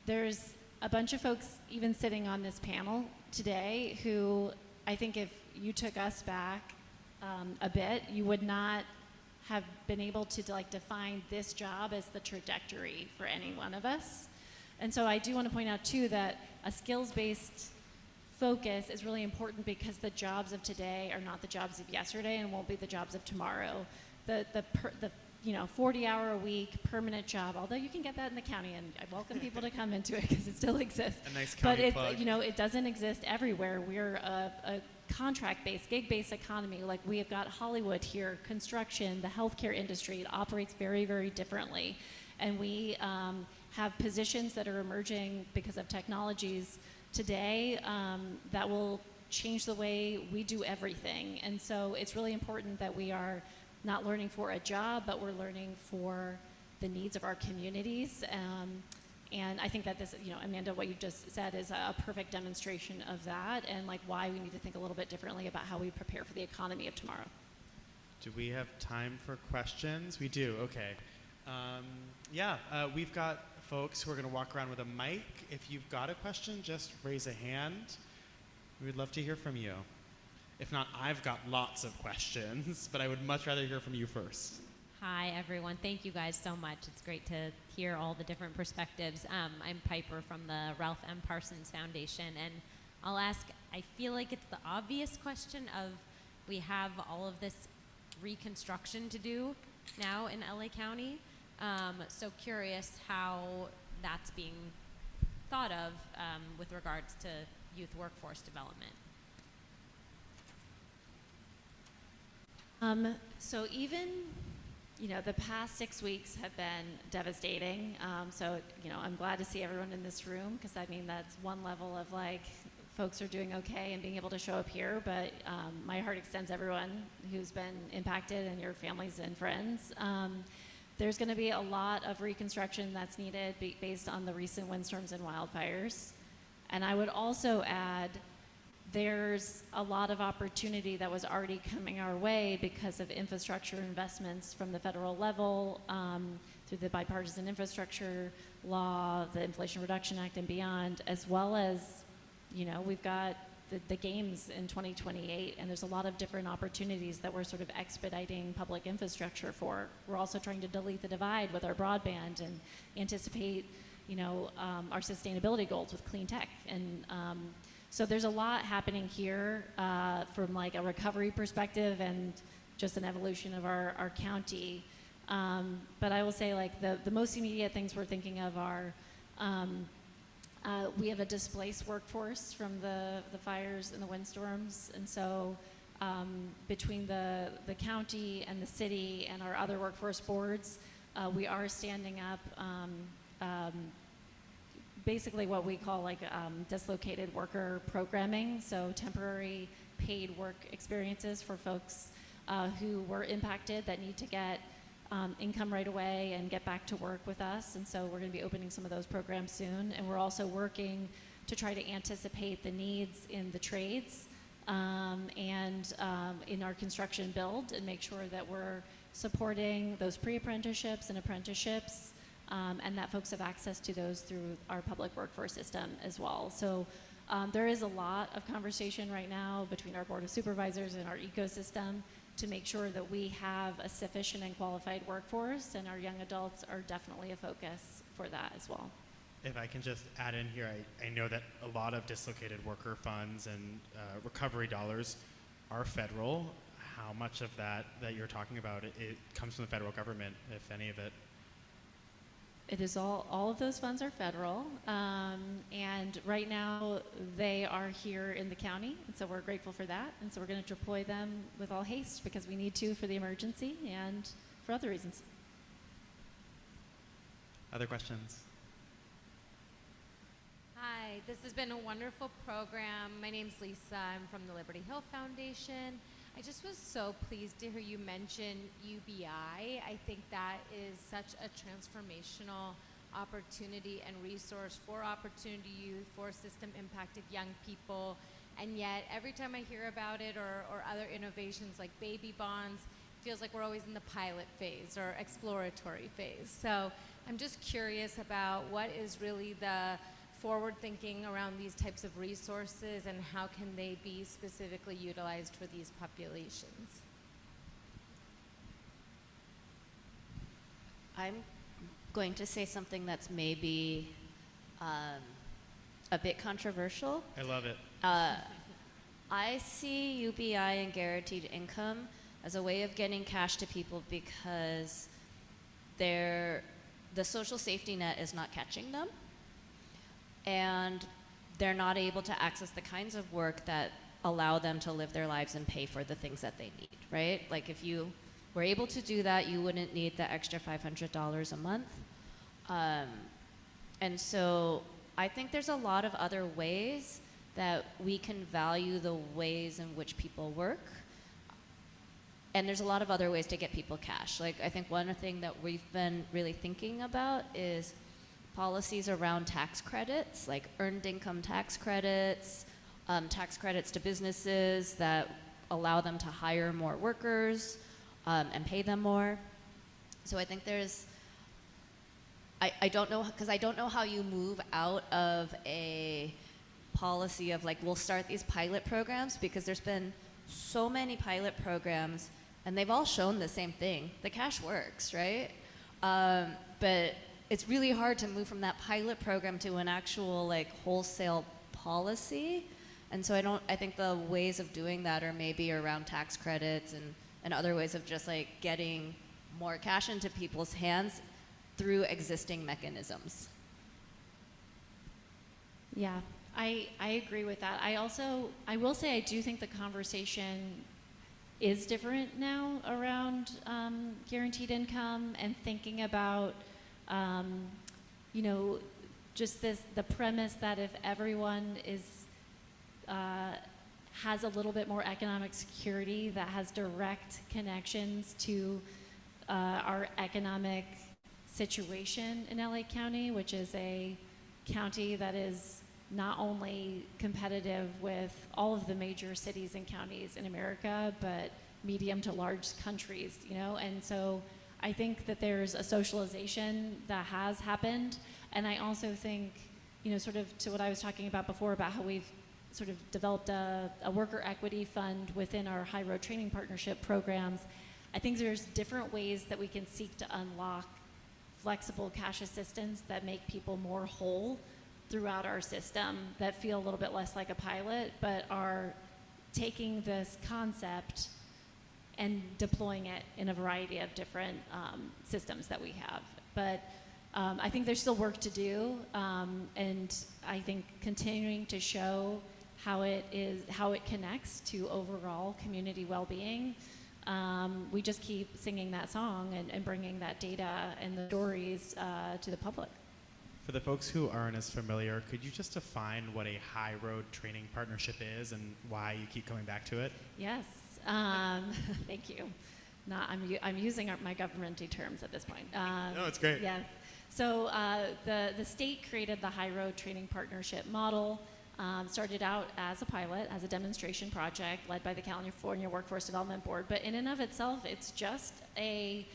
there's a bunch of folks even sitting on this panel today who I think if you took us back a bit, you would not have been able to define this job as the trajectory for any one of us. And so I do want to point out too that a skills-based focus is really important, because the jobs of today are not the jobs of yesterday and won't be the jobs of tomorrow. The 40-hour-a-week permanent job, although you can get that in the county, and I welcome people to come into it because it still exists. A nice county plug. It doesn't exist everywhere. We're a contract-based, gig-based economy. Like, we have got Hollywood here, construction, the healthcare industry. It operates very, very differently. And we have positions that are emerging because of technologies today that will change the way we do everything. And so it's really important that we are not learning for a job, but we're learning for the needs of our communities. And I think that this, Amanda, what you just said is a perfect demonstration of that, and why we need to think a little bit differently about how we prepare for the economy of tomorrow. Do we have time for questions? We do, okay. We've got folks who are gonna walk around with a mic. If you've got a question, just raise a hand. We'd love to hear from you. If not, I've got lots of questions, but I would much rather hear from you first. Hi, everyone. Thank you guys so much. It's great to hear all the different perspectives. I'm Piper from the Ralph M. Parsons Foundation, and I'll ask, I feel like it's the obvious question of we have all of this reconstruction to do now in LA County. So curious how that's being thought of with regards to youth workforce development. So even, the past 6 weeks have been devastating. So, I'm glad to see everyone in this room because that's one level of like folks are doing okay and being able to show up here. But my heart extends to everyone who's been impacted and your families and friends. There's going to be a lot of reconstruction that's needed based on the recent windstorms and wildfires. And I would also add there's a lot of opportunity that was already coming our way because of infrastructure investments from the federal level through the bipartisan infrastructure law, the Inflation Reduction Act and beyond, as well as, we've got the games in 2028, and there's a lot of different opportunities that we're sort of expediting public infrastructure for. We're also trying to delete the divide with our broadband and anticipate, our sustainability goals with clean tech. And so there's a lot happening here from like a recovery perspective and just an evolution of our county. But I will say like the most immediate things we're thinking of are we have a displaced workforce from the fires and the windstorms. And so between the county and the city and our other workforce boards, we are standing up basically what we call like dislocated worker programming, so temporary paid work experiences for folks who were impacted that need to get income right away and get back to work with us. And so we're going to be opening some of those programs soon. And we're also working to try to anticipate the needs in the trades and in our construction build and make sure that we're supporting those pre-apprenticeships and apprenticeships and that folks have access to those through our public workforce system as well. So there is a lot of conversation right now between our Board of Supervisors and our ecosystem to make sure that we have a sufficient and qualified workforce, and our young adults are definitely a focus for that as well. If I can just add in here, I know that a lot of dislocated worker funds and recovery dollars are federal. How much of that you're talking about, it comes from the federal government, if any of it? It is all of those funds are federal, and right now they are here in the county, and so we're grateful for that, and so we're going to deploy them with all haste because we need to for the emergency and for other reasons. Other questions? Hi, this has been a wonderful program. My name's Lisa. I'm from the Liberty Hill Foundation. I just was so pleased to hear you mention UBI. I think that is such a transformational opportunity and resource for opportunity youth, for system-impacted young people. And yet, every time I hear about it or other innovations like baby bonds, it feels like we're always in the pilot phase or exploratory phase. So I'm just curious about what is really the forward thinking around these types of resources and how can they be specifically utilized for these populations? I'm going to say something that's maybe a bit controversial. I love it. I see UBI and guaranteed income as a way of getting cash to people because the social safety net is not catching them, and they're not able to access the kinds of work that allow them to live their lives and pay for the things that they need, right? Like if you were able to do that, you wouldn't need the extra $500 a month. And so I think there's a lot of other ways that we can value the ways in which people work. And there's a lot of other ways to get people cash. Like I think one thing that we've been really thinking about is policies around tax credits, like earned income tax credits to businesses that allow them to hire more workers and pay them more. So I think I don't know, because I don't know how you move out of a policy of like, we'll start these pilot programs, because there's been so many pilot programs, and they've all shown the same thing. The cash works, right? But it's really hard to move from that pilot program to an actual like wholesale policy. And so I think the ways of doing that are maybe around tax credits and other ways of just like getting more cash into people's hands through existing mechanisms. Yeah, I agree with that. I will say I do think the conversation is different now around guaranteed income and thinking about, just the premise that if everyone has a little bit more economic security, that has direct connections to our economic situation in LA County, which is a county that is not only competitive with all of the major cities and counties in America, but medium to large countries, and so I think that there's a socialization that has happened, and I also think, sort of to what I was talking about before about how we've sort of developed a worker equity fund within our high road training partnership programs. I think there's different ways that we can seek to unlock flexible cash assistance that make people more whole throughout our system, that feel a little bit less like a pilot, but are taking this concept and deploying it in a variety of different systems that we have. But I think there's still work to do, and I think continuing to show how it connects to overall community well-being. We just keep singing that song and bringing that data and the stories to the public. For the folks who aren't as familiar, could you just define what a high road training partnership is and why you keep coming back to it? Yes, thank you. I'm using my governmenty terms at this point. No, it's great. Yeah. So the state created the high road training partnership model. Started out as a pilot, as a demonstration project led by the California Workforce Development Board. But in and of itself, it's just a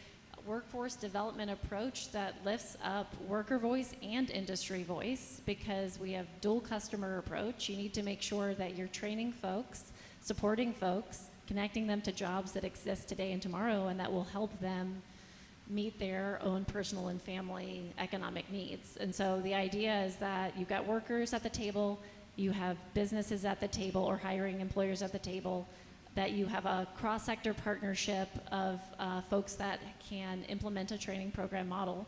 workforce development approach that lifts up worker voice and industry voice, because we have dual customer approach. You need to make sure that you're training folks, supporting folks, connecting them to jobs that exist today and tomorrow, and that will help them meet their own personal and family economic needs. And so the idea is that you've got workers at the table, you have businesses at the table or hiring employers at the table, that you have a cross-sector partnership of folks that can implement a training program model,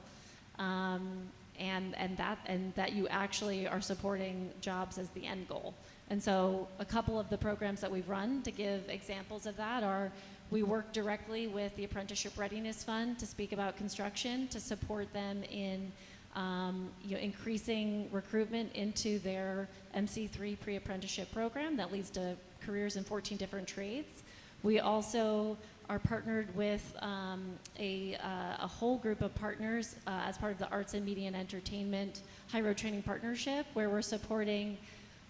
and that you actually are supporting jobs as the end goal. And so a couple of the programs that we've run to give examples of that are, we work directly with the Apprenticeship Readiness Fund to speak about construction, to support them in increasing recruitment into their MC3 pre-apprenticeship program that leads to careers in 14 different trades. We also are partnered with a whole group of partners as part of the Arts and Media and Entertainment High Road Training Partnership, where we're supporting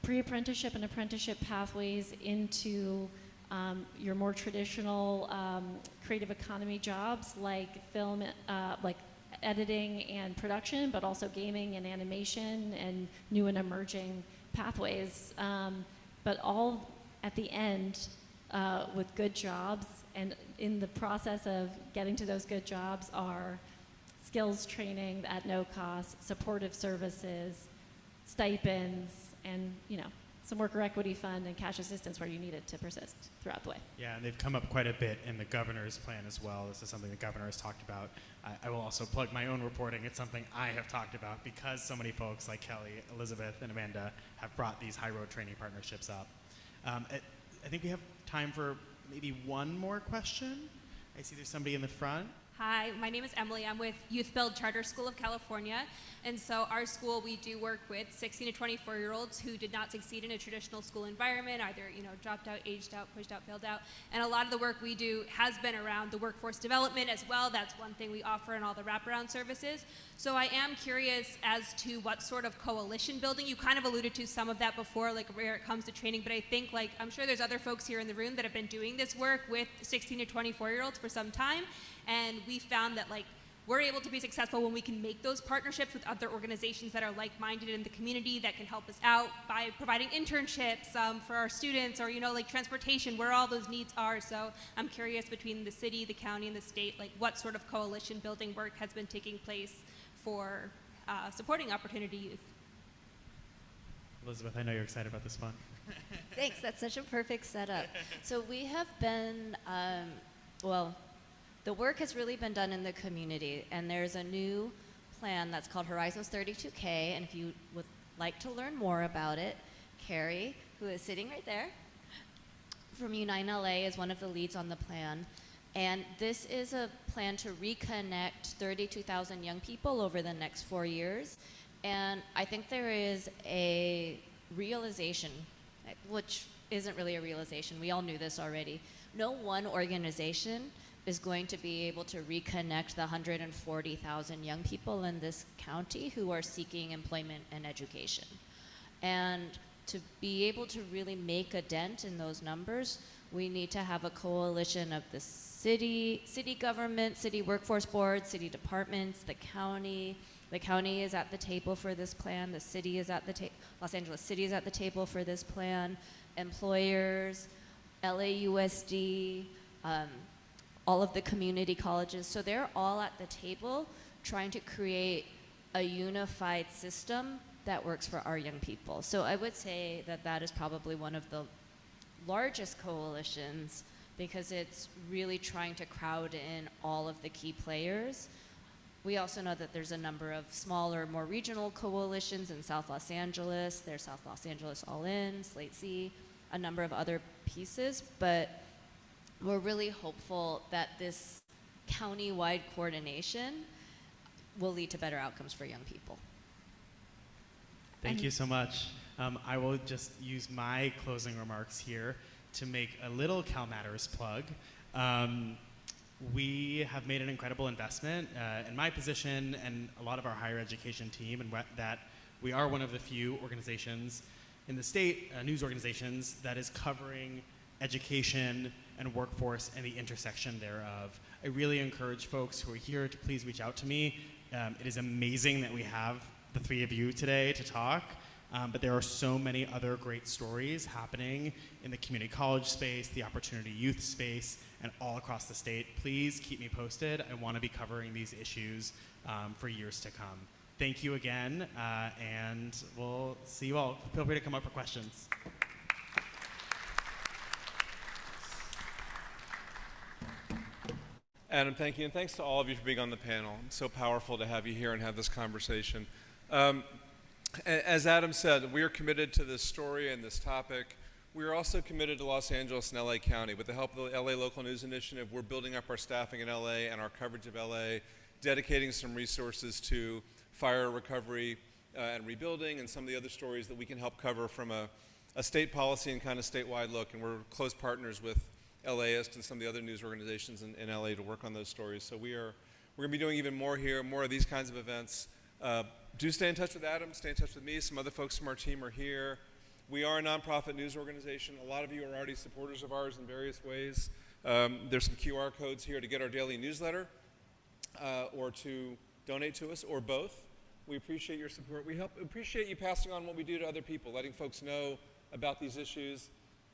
pre-apprenticeship and apprenticeship pathways into your more traditional creative economy jobs like film, like editing and production, but also gaming and animation and new and emerging pathways, but all at the end with good jobs. And in the process of getting to those good jobs are skills training at no cost, supportive services, stipends, and some worker equity fund and cash assistance where you need it to persist throughout the way. Yeah, and they've come up quite a bit in the governor's plan as well. This is something the governor has talked about. I will also plug my own reporting. It's something I have talked about because so many folks like Kelly, Elizabeth, and Amanda have brought these high road training partnerships up. I think we have time for maybe one more question. I see there's somebody in the front. Hi, my name is Emily. I'm with Youth Build Charter School of California. And so our school, we do work with 16 to 24-year-olds who did not succeed in a traditional school environment, either dropped out, aged out, pushed out, failed out. And a lot of the work we do has been around the workforce development as well. That's one thing we offer in all the wraparound services. So I am curious as to what sort of coalition building, you kind of alluded to some of that before, like where it comes to training, but I think I'm sure there's other folks here in the room that have been doing this work with 16 to 24-year-olds for some time. And we found that we're able to be successful when we can make those partnerships with other organizations that are like-minded in the community that can help us out by providing internships for our students, or like transportation, where all those needs are. So I'm curious, between the city, the county, and the state, like what sort of coalition building work has been taking place for supporting Opportunity Youth. Elizabeth, I know you're excited about this one. Thanks, that's such a perfect setup. So we have been, the work has really been done in the community, and there's a new plan that's called Horizons 32K, and if you would like to learn more about it, Carrie, who is sitting right there, from Unite LA, is one of the leads on the plan. And this is a plan to reconnect 32,000 young people over the next 4 years. And I think there is a realization, which isn't really a realization, we all knew this already. No one organization is going to be able to reconnect the 140,000 young people in this county who are seeking employment and education. And to be able to really make a dent in those numbers, we need to have a coalition of the city government, city workforce boards, city departments, the county. The county is at the table for this plan. The city is at the table. Los Angeles City is at the table for this plan. Employers, LAUSD, all of the community colleges. So they're all at the table trying to create a unified system that works for our young people. So I would say that that is probably one of the largest coalitions, because it's really trying to crowd in all of the key players. We also know that there's a number of smaller, more regional coalitions in South Los Angeles. There's South Los Angeles All In, Slate C, a number of other pieces, but we're really hopeful that this county-wide coordination will lead to better outcomes for young people. Thank you so much. I will just use my closing remarks here to make a little CalMatters plug. We have made an incredible investment in my position and a lot of our higher education team, and that we are one of the few organizations in the state, news organizations, that is covering education and workforce and the intersection thereof. I really encourage folks who are here to please reach out to me. It is amazing that we have the three of you today to talk, but there are so many other great stories happening in the community college space, the Opportunity Youth space, and all across the state. Please keep me posted. I want to be covering these issues for years to come. Thank you again, and we'll see you all. Feel free to come up for questions. Adam, thank you, and thanks to all of you for being on the panel. It's so powerful to have you here and have this conversation. As Adam said, we are committed to this story and this topic. We are also committed to Los Angeles and LA County. With the help of the LA Local News Initiative, we're building up our staffing in LA and our coverage of LA, dedicating some resources to fire recovery and rebuilding, and some of the other stories that we can help cover from a state policy and kind of statewide look. And we're close partners with LAist and some of the other news organizations in LA to work on those stories. So we're going to be doing even more here, more of these kinds of events. Do stay in touch with Adam, stay in touch with me. Some other folks from our team are here. We are a nonprofit news organization. A lot of you are already supporters of ours in various ways. There's some QR codes here to get our daily newsletter or to donate to us, or both. We appreciate your support. We appreciate you passing on what we do to other people, letting folks know about these issues.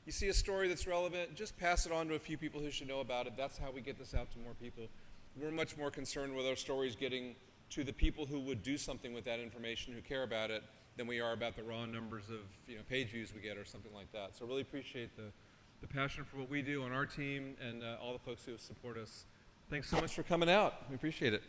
You see a story that's relevant, just pass it on to a few people who should know about it. That's how we get this out to more people. We're much more concerned with our stories getting to the people who would do something with that information, who care about it, than we are about the raw numbers of page views we get or something like that. So really appreciate the passion for what we do on our team and all the folks who support us. Thanks so much for coming out. We appreciate it.